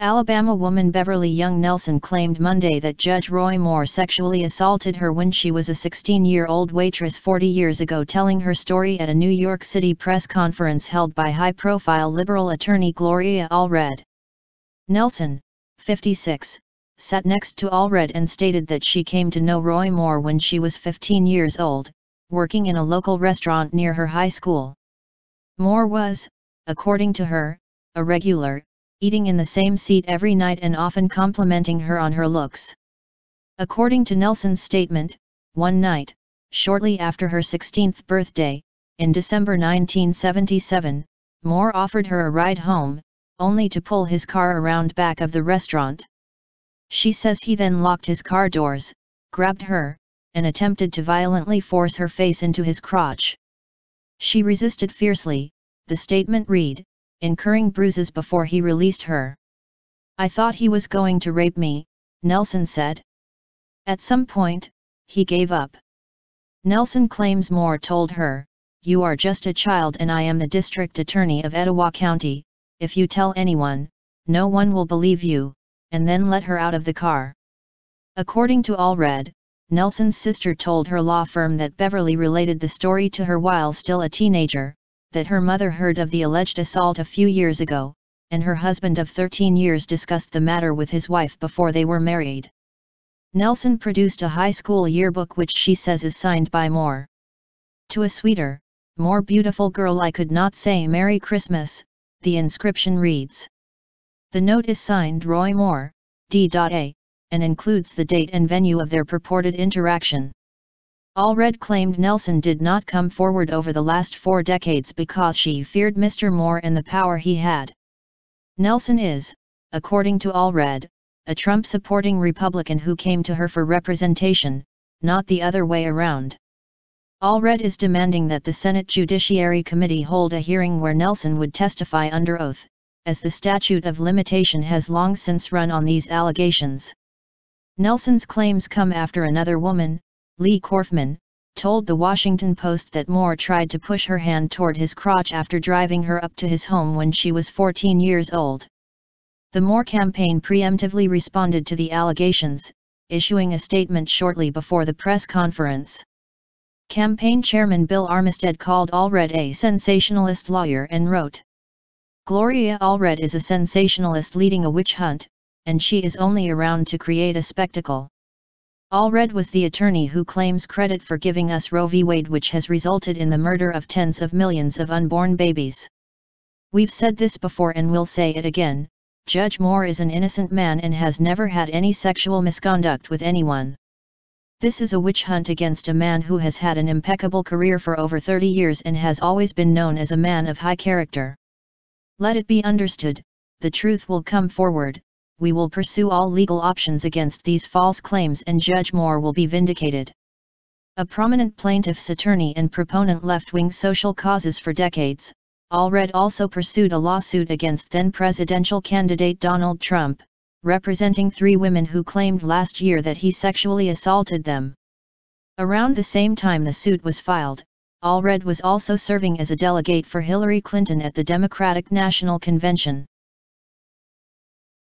Alabama woman Beverly Young Nelson claimed Monday that Judge Roy Moore sexually assaulted her when she was a 16-year-old waitress 40 years ago, telling her story at a New York City press conference held by high-profile liberal attorney Gloria Allred. Nelson, 56, sat next to Allred and stated that she came to know Roy Moore when she was 15 years old, working in a local restaurant near her high school. Moore was, according to her, a regular, eating in the same seat every night and often complimenting her on her looks. According to Nelson's statement, one night, shortly after her 16th birthday, in December 1977, Moore offered her a ride home, only to pull his car around back of the restaurant. She says he then locked his car doors, grabbed her, and attempted to violently force her face into his crotch. She resisted fiercely, the statement read, incurring bruises before he released her. "I thought he was going to rape me," Nelson said. At some point, he gave up. Nelson claims Moore told her, "You are just a child and I am the district attorney of Etowah County, if you tell anyone, no one will believe you," and then let her out of the car. According to Allred, Nelson's sister told her law firm that Beverly related the story to her while still a teenager, that her mother heard of the alleged assault a few years ago, and her husband of 13 years discussed the matter with his wife before they were married. Nelson produced a high school yearbook which she says is signed by Moore. "To a sweeter, more beautiful girl I could not say Merry Christmas," the inscription reads. The note is signed Roy Moore, D.A., and includes the date and venue of their purported interaction. Allred claimed Nelson did not come forward over the last 4 decades because she feared Mr. Moore and the power he had. Nelson is, according to Allred, a Trump-supporting Republican who came to her for representation, not the other way around. Allred is demanding that the Senate Judiciary Committee hold a hearing where Nelson would testify under oath, as the statute of limitation has long since run on these allegations. Nelson's claims come after another woman, Lee Korfman, told The Washington Post that Moore tried to push her hand toward his crotch after driving her up to his home when she was 14 years old. The Moore campaign preemptively responded to the allegations, issuing a statement shortly before the press conference. Campaign chairman Bill Armistead called Allred a sensationalist lawyer and wrote, "Gloria Allred is a sensationalist leading a witch hunt, and she is only around to create a spectacle." Allred was the attorney who claims credit for giving us Roe v. Wade, which has resulted in the murder of tens of millions of unborn babies. "We've said this before and we'll say it again, Judge Moore is an innocent man and has never had any sexual misconduct with anyone. This is a witch hunt against a man who has had an impeccable career for over 30 years and has always been known as a man of high character. Let it be understood, the truth will come forward. We will pursue all legal options against these false claims and Judge Moore will be vindicated." A prominent plaintiff's attorney and proponent left-wing social causes for decades, Allred also pursued a lawsuit against then-presidential candidate Donald Trump, representing 3 women who claimed last year that he sexually assaulted them. Around the same time the suit was filed, Allred was also serving as a delegate for Hillary Clinton at the Democratic National Convention.